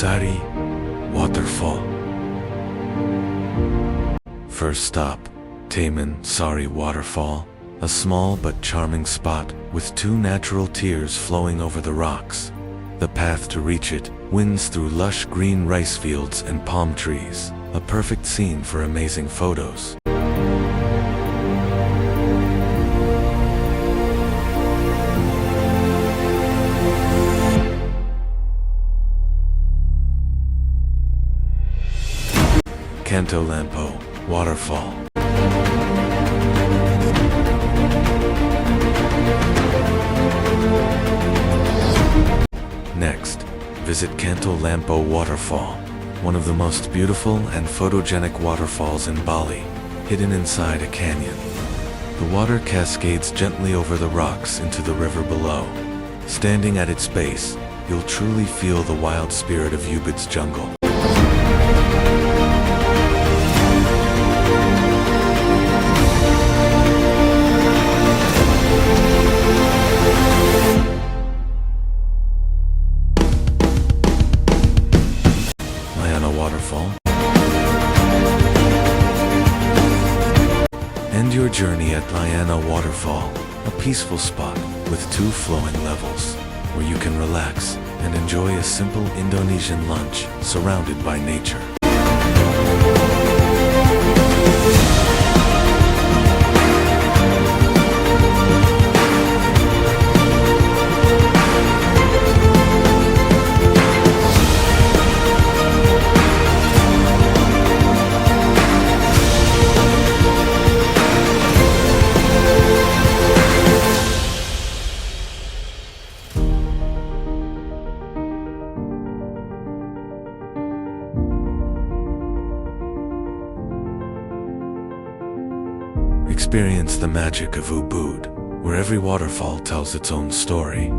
Sari Waterfall. First stop, Taman Sari Waterfall, a small but charming spot with two natural tiers flowing over the rocks. The path to reach it winds through lush green rice fields and palm trees, a perfect scene for amazing photos. Kanto Lampo Waterfall. Next, visit Kanto Lampo Waterfall, one of the most beautiful and photogenic waterfalls in Bali, hidden inside a canyon. The water cascades gently over the rocks into the river below. Standing at its base, you'll truly feel the wild spirit of Ubud's jungle. Layana Waterfall. End your journey at Layana Waterfall, a peaceful spot with two flowing levels, where you can relax and enjoy a simple Indonesian lunch surrounded by nature. Experience the magic of Ubud, where every waterfall tells its own story.